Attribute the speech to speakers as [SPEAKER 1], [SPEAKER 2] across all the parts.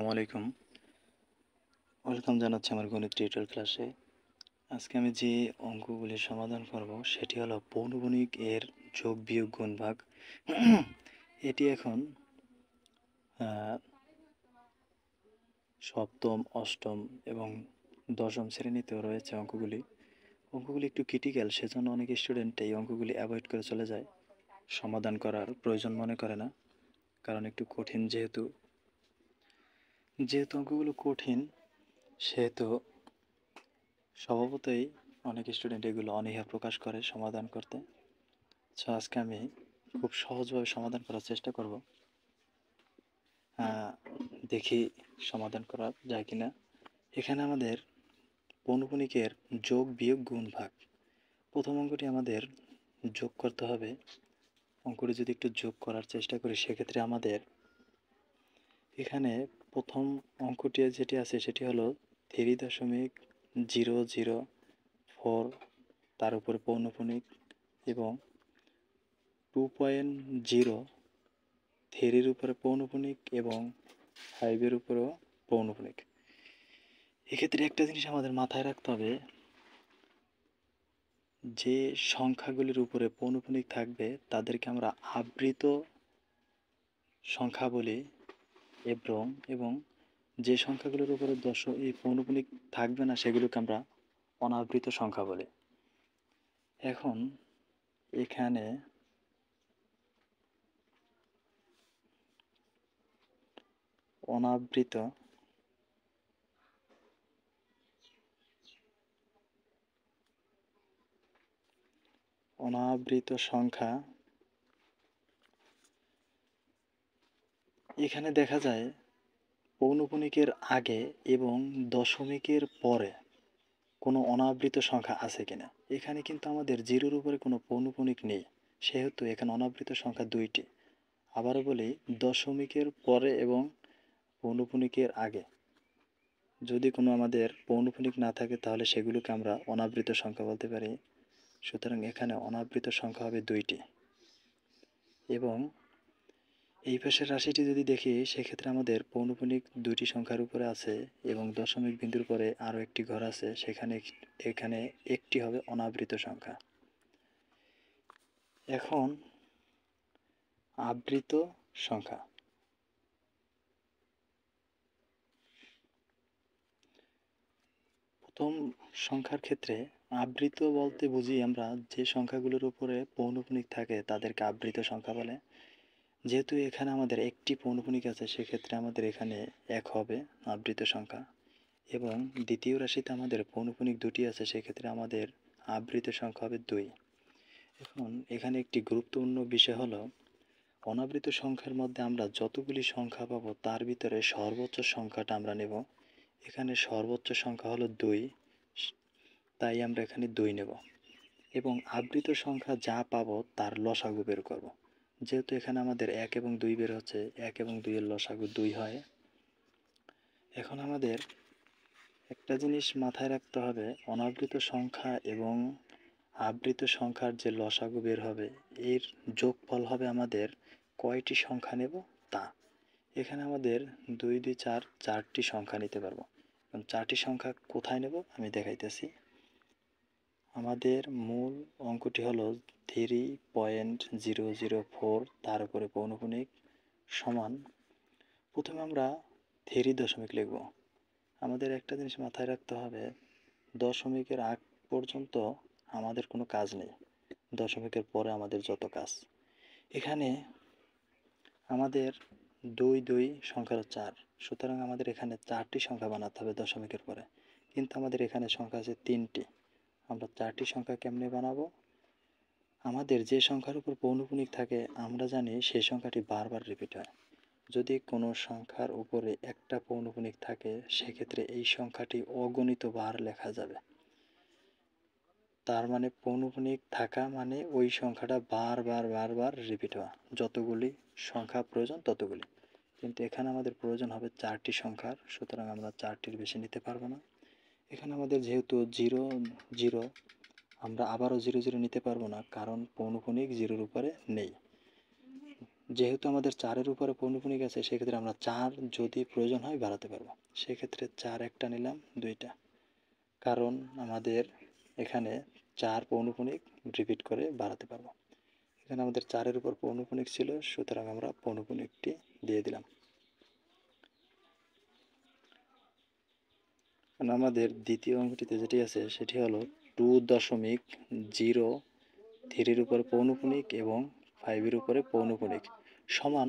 [SPEAKER 1] আসসালামু আলাইকুম। ওয়েলকাম জানাচ্ছি আমার গণিত টিউটোরিয়াল ক্লাসে। আজকে আমি যে অঙ্কগুলি সমাধান করব সেটি হলো পৌনঃপুনিক এর যোগ বিয়োগ গুণ ভাগ। এটি এখন সপ্তম, অষ্টম এবং দশম শ্রেণীতেও রয়েছে অঙ্কগুলি। অঙ্কগুলি একটু ক্রিটিক্যাল, সেজন্য অনেক স্টুডেন্ট এই অঙ্কগুলি অ্যাভয়েড করে চলে যায়, সমাধান করার প্রয়োজন মনে করে না, কারণ একটু কঠিন। যেহেতু অঙ্কগুলো কঠিন, সেহেতু স্বভাবতই অনেক স্টুডেন্ট এগুলো অনীহা প্রকাশ করে সমাধান করতে। সো আজকে আমি খুব সহজভাবে সমাধান করার চেষ্টা করব। দেখি সমাধান করা যায় কিনা। এখানে আমাদের পৌনঃপুনিকের যোগ বিয়োগ গুণ ভাগ। প্রথম অঙ্কটি আমাদের যোগ করতে হবে। অঙ্কটি যদি একটু যোগ করার চেষ্টা করি, সেক্ষেত্রে আমাদের এখানে প্রথম অঙ্কটি যেটি আছে সেটি হলো 3.004, তার উপরে পৌনঃপুনিক, এবং 2.03-এর উপরে পৌনঃপুনিক এবং 5-এর উপরেও পৌনঃপুনিক। এক্ষেত্রে একটা জিনিস আমাদের মাথায় রাখতে হবে, যে সংখ্যাগুলির উপরে পৌনঃপুনিক থাকবে তাদেরকে আমরা আবৃত সংখ্যা বলি, এবং যে সংখ্যাগুলোর উপরে এই পৌনঃপুনিক থাকবে না সেগুলোকে আমরা অনাবৃত সংখ্যা বলি। এখন এখানে অনাবৃত সংখ্যা, এখানে দেখা যায় পৌনঃপুনিকের আগে এবং দশমিকের পরে কোনো অনাবৃত সংখ্যা আছে কিনা। এখানে কিন্তু আমাদের জিরোর উপরে কোনো পৌনঃপুনিক নেই, সেহেতু এখানে অনাবৃত সংখ্যা দুইটি। আবারও বলি, দশমিকের পরে এবং পৌনঃপুনিকের আগে যদি কোনো আমাদের পৌনঃপুনিক না থাকে, তাহলে সেগুলোকে আমরা অনাবৃত সংখ্যা বলতে পারি। সুতরাং এখানে অনাবৃত সংখ্যা হবে দুইটি। এবং এই পাশের রাশিটি যদি দেখি, সেক্ষেত্রে আমাদের পৌনঃপুনিক দুইটি সংখ্যার উপরে আছে এবং দশমিক বিন্দুর পরে আরও একটি ঘর আছে, এখানে একটি হবে অনাবৃত সংখ্যা। এখন আবৃত সংখ্যা, প্রথম সংখ্যার ক্ষেত্রে আবৃত বলতে বুঝি আমরা যে সংখ্যাগুলোর উপরে পৌনঃপুনিক থাকে তাদেরকে আবৃত সংখ্যা বলে। যেহেতু এখানে আমাদের একটি পৌনঃপুনিক আছে, সেক্ষেত্রে আমাদের এখানে 1 হবে আবৃত সংখ্যা, এবং দ্বিতীয় রাশিতে আমাদের পৌনঃপুনিক দুটি আছে, সেক্ষেত্রে আমাদের আবৃত সংখ্যা হবে 2। এখন এখানে একটি গুরুত্বপূর্ণ বিষয় হলো, অনাবৃত সংখ্যার মধ্যে আমরা যতগুলি সংখ্যা পাবো তার ভিতরে সর্বোচ্চ সংখ্যাটা আমরা নেব। এখানে সর্বোচ্চ সংখ্যা হলো 2, তাই আমরা এখানে 2 নেব, এবং আবৃত সংখ্যা যা পাবো তার লসাগু বের করব। যেহেতু এখানে আমাদের 1 এবং 2 বের হচ্ছে, 1 এবং 2 এর লসাগু 2 হয়। এখন আমাদের একটা জিনিস মাথায় রাখতে হবে, অনাবৃত সংখ্যা এবং আবৃত সংখ্যার যে লসাগু বের হবে, এর যোগফল হবে আমাদের কয়টি সংখ্যা নেব তা। এখানে আমাদের 2, 2, 4, 4টি সংখ্যা নিতে পারবো। 4টি সংখ্যা কোথায় নেব আমি দেখাইতেছি। আমাদের মূল অঙ্কটি হলো 3.004, তার উপরে পৌনঃপুনিক সমান, প্রথমে আমরা 3 দশমিক লিখব। আমাদের একটা জিনিস মাথায় রাখতে হবে, দশমিকের আগ পর্যন্ত আমাদের কোনো কাজ নেই, দশমিকের পরে আমাদের যত কাজ। এখানে আমাদের 2, 2 সংখ্যা 4, সুতরাং আমাদের এখানে 4টি সংখ্যা বানাতে হবে দশমিকের পরে, কিন্তু আমাদের এখানে সংখ্যা আছে 3টি। আমরা 4টি সংখ্যা কেমনে বানাবো? আমাদের যে সংখ্যার উপর পৌনঃপুনিক থাকে আমরা জানি সেই সংখ্যাটি বারবার রিপিট হয়। যদি কোনো সংখ্যার উপরে একটা পৌনঃপুনিক থাকে, সেক্ষেত্রে এই সংখ্যাটি অগণিত বার লেখা যাবে। তার মানে পৌনঃপুনিক থাকা মানে ওই সংখ্যাটা বারবার রিপিট হওয়া, যতগুলি সংখ্যা প্রয়োজন ততগুলি। কিন্তু এখানে আমাদের প্রয়োজন হবে 4টি সংখ্যার, সুতরাং আমরা 4টির বেশি নিতে পারবো না। এখানে আমাদের যেহেতু 0, 0, আমরা আবারও 0, 0 নিতে পারবো না, কারণ পৌনঃপুনিক 0-র উপরে নেই। যেহেতু আমাদের 4-এর উপরে পৌনঃপুনিক আছে সেক্ষেত্রে আমরা 4 যদি প্রয়োজন হয় বাড়াতে পারবো। সেক্ষেত্রে 4 একটা নিলাম 2টা, কারণ আমাদের এখানে 4 পৌনঃপুনিক রিপিট করে বাড়াতে পারবো। এখানে আমাদের 4-এর উপর পৌনঃপুনিক ছিল, সুতরাং আমরা পৌনঃপুনিকটি দিয়ে দিলাম। আমাদের দ্বিতীয় অঙ্কটিতে যেটি আছে সেটি হলো 2.03-এর উপরে পৌনঃপুনিক এবং 5-এর উপরে পৌনঃপুনিক সমান।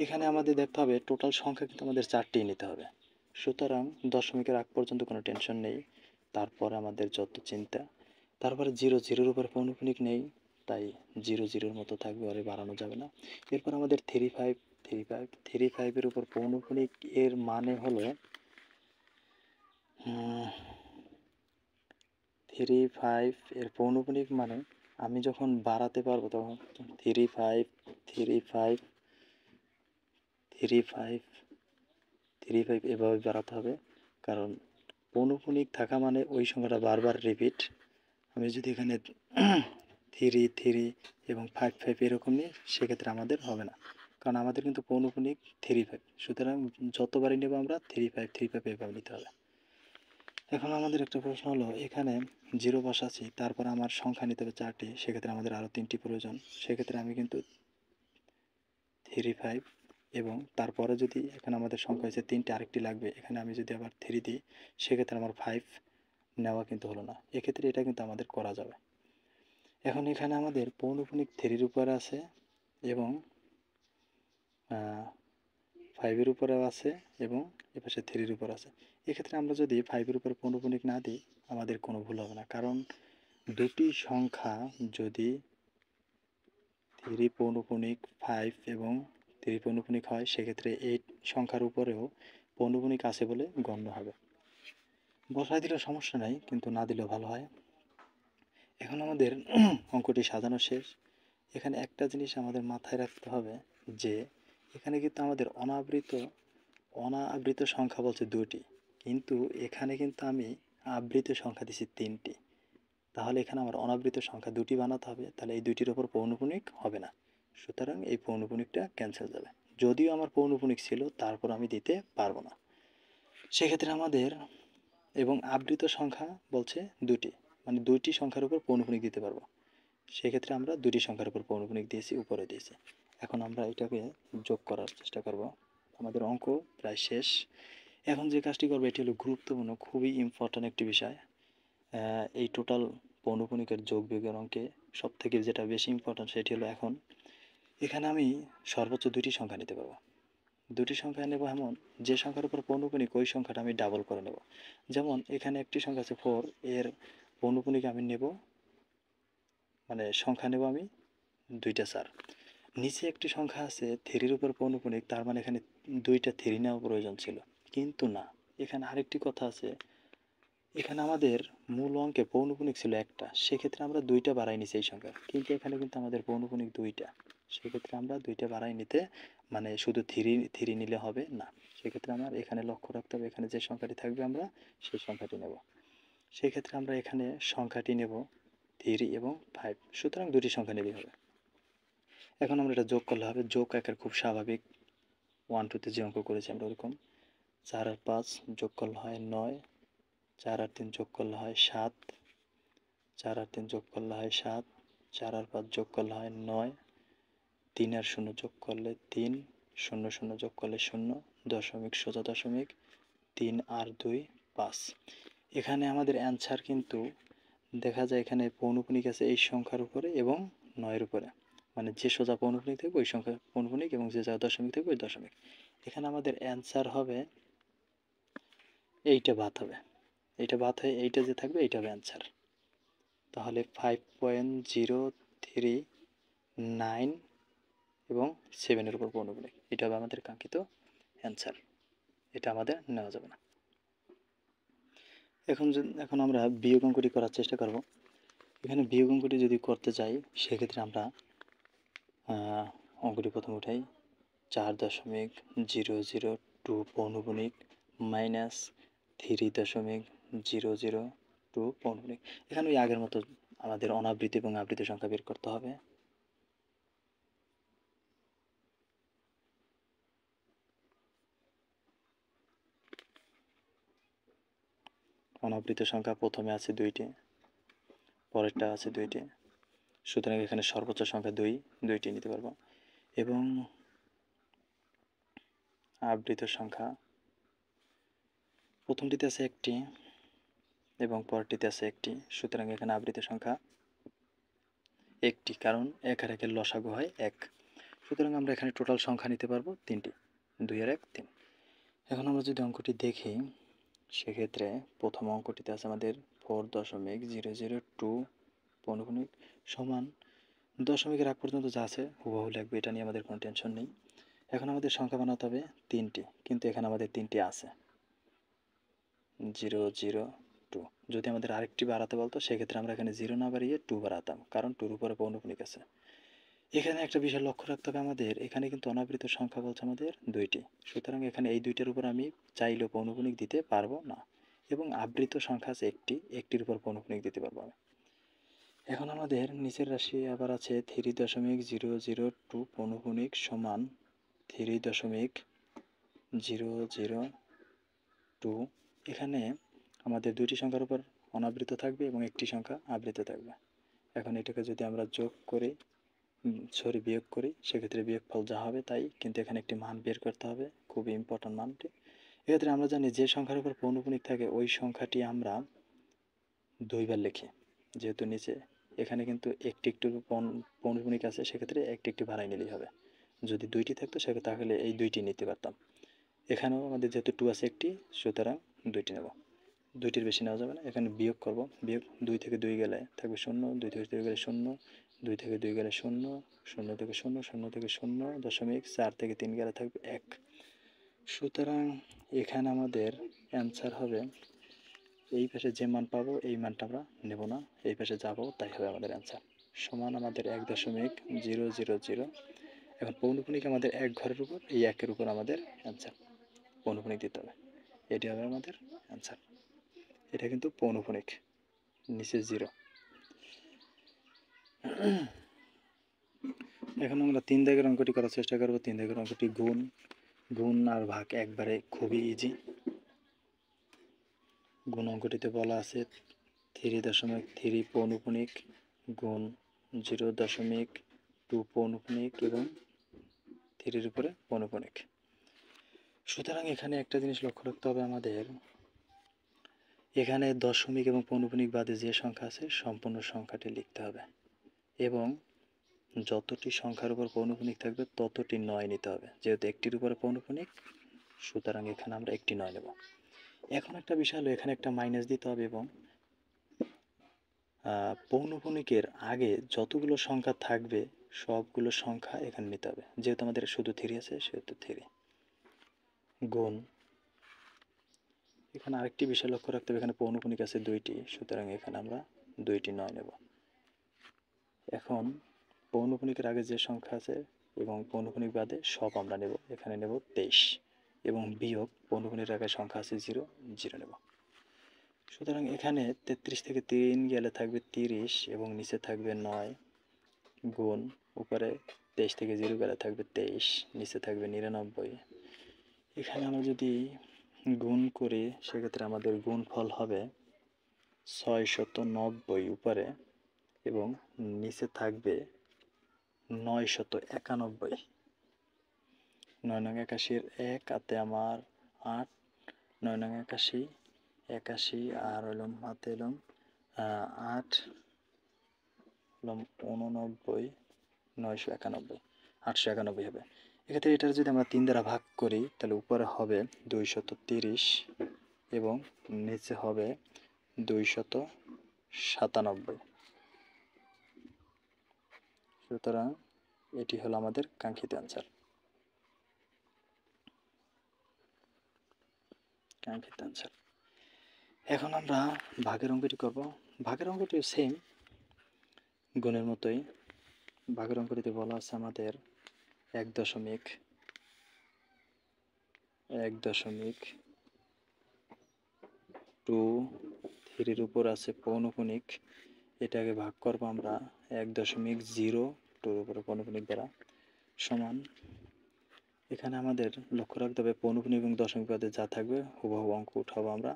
[SPEAKER 1] এখানে আমাদের দেখতে হবে টোটাল সংখ্যা কিন্তু আমাদের 4টিই নিতে হবে, সুতরাং দশমিকের আগ পর্যন্ত কোনো টেনশন নেই। তারপর আমাদের যত চিন্তা, তারপরে 0-0-এর উপরে পৌনঃপুনিক নেই, তাই 0-0-এর মতো থাকবে, আর বাড়ানো যাবে না। এরপর আমাদের 3-5-3-5-3-5-এর উপর পৌনঃপুনিক, এর মানে হলো 3-5 এর পৌনঃপুনিক মানে আমি যখন বাড়াতে পারবো তখন 3-5-3-5-3-5 এভাবে বাড়াতে হবে, কারণ পৌনঃপুনিক থাকা মানে ওই সংখ্যাটা বারবার রিপিট। আমি যদি এখানে 3-3 এবং 5-5 এরকম নিই সেক্ষেত্রে আমাদের হবে না, কারণ আমাদের কিন্তু পৌনঃপুনিক 3-5, সুতরাং যতবারই নেব আমরা 3-5-3-5 এভাবে নিতে হবে। এখন আমাদের একটা প্রশ্ন হলো, এখানে 0 বসাচ্ছি, তারপর আমার সংখ্যা নিতে হবে 4টি, সেক্ষেত্রে আমাদের আরও 3টি প্রয়োজন। সেক্ষেত্রে আমি কিন্তু 3-5 এবং তারপরে যদি এখানে আমাদের সংখ্যা হয়েছে 3টি, আরেকটি লাগবে, এখানে আমি যদি আবার 3 দিই সেক্ষেত্রে আমার 5 নেওয়া কিন্তু হলো না। এক্ষেত্রে এটা কিন্তু আমাদের করা যাবে। এখন এখানে আমাদের পৌনঃপুনিক 3-এর উপরে আছে এবং 5-এর উপরেও আছে এবং এপাশে 3-এর উপর আছে। এক্ষেত্রে আমরা যদি 5-এর উপরে পৌনঃপুনিক না দিই আমাদের কোনো ভুল হবে না, কারণ দুটি সংখ্যা যদি 3 পৌনঃপুনিক 5 এবং 3 পৌনঃপুনিক হয় সেক্ষেত্রে এই সংখ্যার উপরেও পৌনঃপুনিক আছে বলে গণ্য হবে। বসায় দিলেও সমস্যা নাই, কিন্তু না দিলেও ভালো হয়। এখন আমাদের অঙ্কটি সাজানো শেষ। এখানে একটা জিনিস আমাদের মাথায় রাখতে হবে যে এখানে কিন্তু আমাদের অনাবৃত সংখ্যা বলছে 2টি, কিন্তু এখানে কিন্তু আমি আবৃত সংখ্যা দিছি 3টি। তাহলে এখানে আমার অনাবৃত সংখ্যা 2টি বানাতে হবে, তাহলে এই 2টির ওপর পৌনঃপুনিক হবে না, সুতরাং এই পৌনঃপুনিকটা ক্যান্সেল যাবে। যদিও আমার পৌনঃপুনিক ছিল তারপর আমি দিতে পারবো না। সেক্ষেত্রে আমাদের এবং আবৃত সংখ্যা বলছে 2টি, মানে 2টি সংখ্যার উপর পৌনঃপুনিক দিতে পারবো। সেক্ষেত্রে আমরা 2টি সংখ্যার উপর পৌনঃপুনিক দিয়েছি, উপরে দিয়েছি। এখন আমরা এটাকে যোগ করার চেষ্টা করব। আমাদের অঙ্ক প্রায় শেষ। এখন যে কাজটি করবো এটি হলো গুরুত্বপূর্ণ, খুবই ইম্পর্ট্যান্ট একটি বিষয়। এই টোটাল পৌনঃপুনিকের যোগ বিয়োগের অঙ্কে সব থেকে যেটা বেশি ইম্পর্ট্যান্ট সেটি হলো, এখন এখানে আমি সর্বোচ্চ 2টি সংখ্যা নিতে পারবো। 2টি সংখ্যা নেব এমন যে সংখ্যার উপর পৌনঃপুনিক ওই সংখ্যাটা আমি ডাবল করে নেব। যেমন এখানে একটি সংখ্যা আছে 4, এর পৌনঃপুনিক আমি নেব, মানে সংখ্যা নেব আমি 2টা 4। নিচে একটি সংখ্যা আছে 3-এর উপর পৌনঃপুনিক, তার মানে এখানে 2টা 3 নেওয়া প্রয়োজন ছিল, কিন্তু না। এখানে আরেকটি কথা আছে, এখানে আমাদের মূল অঙ্কে পৌনঃপুনিক ছিল 1টা, সেক্ষেত্রে আমরা 2টা বাড়াই নিছি এই সংখ্যা, কিন্তু এখানে কিন্তু আমাদের পৌনঃপুনিক 2টা, সেক্ষেত্রে আমরা 2টা বাড়াই নিতে, মানে শুধু 3 নিলে হবে না। সেক্ষেত্রে আমার এখানে লক্ষ্য রাখতে হবে এখানে যে সংখ্যাটি থাকবে আমরা সেই সংখ্যাটি নেব। সেক্ষেত্রে আমরা এখানে সংখ্যাটি নেব 3 এবং 5, সুতরাং 2টি সংখ্যা নিলেই হবে। এখন আমরা এটা যোগ করলে হবে, যোগ একের খুব স্বাভাবিক, 1-2-তে যে অঙ্ক করেছি আমরা ওরকম। 4 আর 5 যোগ করলে হয় 9, 4 আর 3 যোগ করলে হয় 7, 4 আর 3 যোগ করলে হয় 7, 4 আর 5 যোগ করলে হয় 9, 3 আর 0 যোগ করলে 3, 0 0 যোগ করলে 0, দশমিক সোজা দশমিক, 3 আর 2 5। এখানে আমাদের অ্যান্সার কিন্তু দেখা যায় এখানে পৌনঃপুনিক আছে এই সংখ্যার উপরে এবং 9-এর উপরে, মানে যে সোজা পৌনঃপুনিক থাকবে ওই সংখ্যা পৌনঃপুনিক এবং যে জায়গায় দশমিক থাকবে ওই দশমিক। এখানে আমাদের অ্যান্সার হবে এইটা বাদ হবে, এইটা বাদ হয়ে এইটা যে থাকবে এইটা হবে অ্যান্সার। তাহলে 5.039 এবং 7-এর উপর পৌনঃপুনিক, এটা হবে আমাদের কাঙ্ক্ষিত অ্যান্সার। এটা আমাদের নেওয়া যাবে না। এখন আমরা বিয়োগ অঙ্কটি করার চেষ্টা করব। এখানে বিয়োগ অঙ্কটি যদি করতে চাই সেক্ষেত্রে আমরা অঙ্কটি প্রথমে উঠাই, 4.002 পৌনঃপুনিক মাইনাস 3.002 পৌনঃপুনিক। এখানে ওই আগের মতো আমাদের অনাবৃত এবং আবৃত সংখ্যা বের করতে হবে। অনাবৃত সংখ্যা প্রথমে আছে 2টি, পরেরটা আছে 2টি, সুতরাং এখানে সর্বোচ্চ সংখ্যা 2টি নিতে পারবো। এবং আবৃত সংখ্যা প্রথমটিতে আছে 1টি এবং পরেরটিতে আছে 1টি, সুতরাং এখানে আবৃত সংখ্যা 1টি, কারণ 1 আর 1 এর লসাগু হয় 1। সুতরাং আমরা এখানে টোটাল সংখ্যা নিতে পারবো 3টি, 2 আর 1 3। এখন আমরা যদি অঙ্কটি দেখি সেক্ষেত্রে প্রথম অঙ্কটিতে আছে আমাদের 4.002 পৌনঃপুনিক সমান দশমিকের আগ পর্যন্ত যা আছে হুবহু লিখবে, এটা নিয়ে আমাদের কোনো টেনশন নেই। এখন আমাদের সংখ্যা বানাতে হবে 3টি, কিন্তু এখানে আমাদের 3টি আছে 002। যদি আমাদের আরেকটি বাড়াতে বলতো সেক্ষেত্রে আমরা এখানে 0 না বাড়িয়ে 2 বাড়াতাম, কারণ 2-র উপরে পৌনঃপুনিক আছে। এখানে একটা বিষয় লক্ষ্য রাখতে হবে আমাদের, এখানে কিন্তু অনাবৃত সংখ্যা বলছে আমাদের 2টি, সুতরাং এখানে এই 2টার উপর আমি চাইলেও পৌনঃপুনিক দিতে পারবো না। এবং আবৃত সংখ্যা আছে 1টির উপর পৌনঃপুনিক দিতে পারবো আমি। এখন আমাদের নিচের রাশি আবার আছে 3.002 পৌনঃপুনিক সমান 3.002। এখানে আমাদের 2টি সংখ্যার উপর অনাবৃত থাকবে এবং একটি সংখ্যা আবৃত থাকবে। এখন এটাকে যদি আমরা যোগ করি বিয়োগ করি সেক্ষেত্রে বিয়োগফল যা হবে তাই, কিন্তু এখানে একটি মান বের করতে হবে, খুবই ইম্পর্ট্যান্ট মানটি। এক্ষেত্রে আমরা জানি যে সংখ্যার উপর পৌনঃপুনিক থাকে ওই সংখ্যাটি আমরা 2বার লিখি, যেহেতু নিচে এখানে কিন্তু একটি পৌনঃপুনিক আছে, সেক্ষেত্রে একটি বাড়াই নিলেই হবে। যদি 2টি থাকতো সেক্ষেত্রে তাহলে এই 2টি নিতে পারতাম। এখানেও আমাদের যেহেতু 2 আছে 1টি, সুতরাং 2টি নেব, 2টির বেশি নেওয়া যাবে না। এখানে বিয়োগ করব, বিয়োগ 2 থেকে 2 গেলে থাকবে 0, 2 থেকে 2 গেলে 0, 2 থেকে 2 গেলে 0, 0 থেকে 0, 0 থেকে 0.4 থেকে 3 গেলে থাকবে 1। সুতরাং এখানে আমাদের অ্যান্সার হবে, এই পাশে যে মান পাবো এই মানটা আমরা নেব না, এই পাশে যাবো তাই হবে আমাদের অ্যান্সার, সমান আমাদের 1.000। এখন পৌনঃপুনিক আমাদের 1 ঘরের উপর, এই 1-এর উপর আমাদের অ্যান্সার পৌনঃপুনিক দিতে হবে, এটি হবে আমাদের অ্যান্সার। এটা কিন্তু পৌনঃপুনিক, নিচে 0। এখন আমরা 3 দাগের অঙ্কটি করার চেষ্টা করব। 3 দাগের অঙ্কটি গুণ আর ভাগ একবারে খুবই ইজি। গুণ অঙ্কটিতে বলা আছে 3.3 পৌনঃপুনিক গুণ 0.2 পৌনঃপুনিক এবং 3-এর উপরে পৌনঃপুনিক। সুতরাং এখানে একটা জিনিস লক্ষ্য রাখতে হবে আমাদের, এখানে দশমিক এবং পৌনঃপুনিক বাদে যে সংখ্যা আছে সম্পূর্ণ সংখ্যাটি লিখতে হবে এবং যতটি সংখ্যার উপর পৌনঃপুনিক থাকবে ততটি 9 নিতে হবে। যেহেতু 1টির উপরে পৌনঃপুনিক, সুতরাং এখানে আমরা একটি 9 নেব। এখন একটা বিষয় হলো এখানে একটা মাইনাস দিতে হবে এবং পৌনঃপুনিকের আগে যতগুলো সংখ্যা থাকবে সবগুলো সংখ্যা এখানে নিতে হবে। যেহেতু আমাদের শুধু 3 আছে সেহেতু 3 গুণ, এখানে আরেকটি বিষয় লক্ষ্য রাখতে হবে, এখানে পৌনঃপুনিক আছে 2টি, সুতরাং এখানে আমরা 2টি 9 নেব। এখন পৌনঃপুনিকের আগে যে সংখ্যা আছে এবং পৌনঃপুনিক বাদে সব আমরা নেব, এখানে নেব 23 এবং বিয়োগ পৌনঃপুনিকের আগে সংখ্যা আছে 0 নেব। সুতরাং এখানে 33 থেকে 3 গেলে থাকবে 30 এবং নিচে থাকবে 9 গুণ উপরে 23 থেকে 0 গেলে থাকবে 23, নিচে থাকবে 99। এখানে আমরা যদি গুণ করি সেক্ষেত্রে আমাদের গুণফল হবে 690 উপরে এবং নিচে থাকবে 991। 9 নং 81-এর 1 হাতে আমার 8, 9 নং 81, 81 আর হলাম হাতে এলাম 8 হলাম 89, 991, 891 হবে। এক্ষেত্রে এটার যদি আমরা 3 দ্বারা ভাগ করি তাহলে উপরে হবে 230 এবং নিচে হবে 297। সুতরাং এটি হলো আমাদের কাঙ্ক্ষিত অ্যান্সার। এখন আমরা ভাগের অঙ্কটি করব। ভাগের অঙ্কটি সেম গুণের মতোই। ভাগের অঙ্কটিতে বলা আছে আমাদের 1.2 3-এর উপর আছে পৌনঃপুনিক, এটাকে ভাগ করব আমরা 1.02-র উপরে পৌনঃপুনিক দ্বারা, সমান এখানে আমাদের লক্ষ্য রাখতে হবে পৌনঃপুনিক এবং দশমিক পদে যা থাকবে হুবহু অঙ্ক উঠাবো আমরা,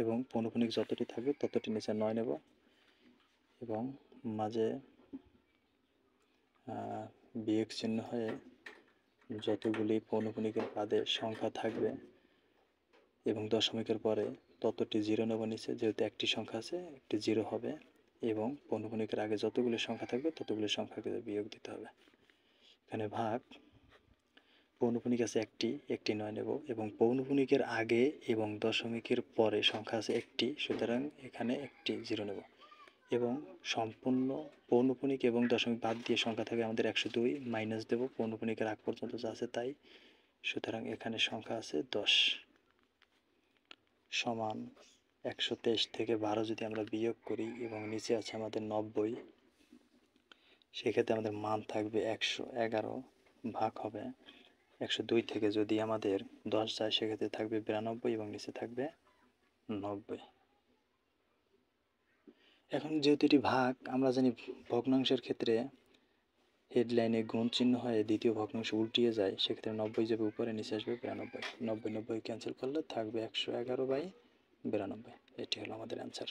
[SPEAKER 1] এবং পৌনঃপুনিক যতটি থাকবে ততটি নিচে 9 নেব, এবং মাঝে বিয়োগ চিহ্ন হয়ে যতগুলি পৌনঃপুনিকের বাদে সংখ্যা থাকবে এবং দশমিকের পরে ততটি 0 নেব নিচে, যেহেতু একটি সংখ্যা আছে একটি 0 হবে, এবং পৌনঃপুনিকের আগে যতগুলি সংখ্যা থাকবে ততগুলি সংখ্যাকে বিয়োগ দিতে হবে। এখানে ভাগ পৌনঃপুনিক আছে একটি 9 নেব, এবং পৌনঃপুনিকের আগে এবং দশমিকের পরে সংখ্যা আছে একটি, সুতরাং এখানে একটি 0 নেব, এবং সম্পূর্ণ পৌনঃপুনিক এবং দশমিক বাদ দিয়ে সংখ্যা থাকে আমাদের 102, মাইনাস দেব পৌনঃপুনিকের আগ পর্যন্ত যা আছে তাই, সুতরাং এখানে সংখ্যা আছে 10 সমান 123 থেকে 12 যদি আমরা বিয়োগ করি এবং নিচে আছে আমাদের 90, সেক্ষেত্রে আমাদের মান থাকবে 111, ভাগ হবে 102 থেকে যদি আমাদের 10 যায় সেক্ষেত্রে থাকবে 92 এবং নিচে থাকবে 90। এখন যেহেতু এটি ভাগ, আমরা জানি ভগ্নাংশের ক্ষেত্রে হেডলাইনে গুণ চিহ্ন হয়ে দ্বিতীয় ভগ্নাংশ উল্টিয়ে যায়, সেক্ষেত্রে 90 যাবে উপরে, নিচে আসবে 92, 90 ক্যান্সেল করলে থাকবে 111/92। এটি হলো আমাদের অ্যান্সার।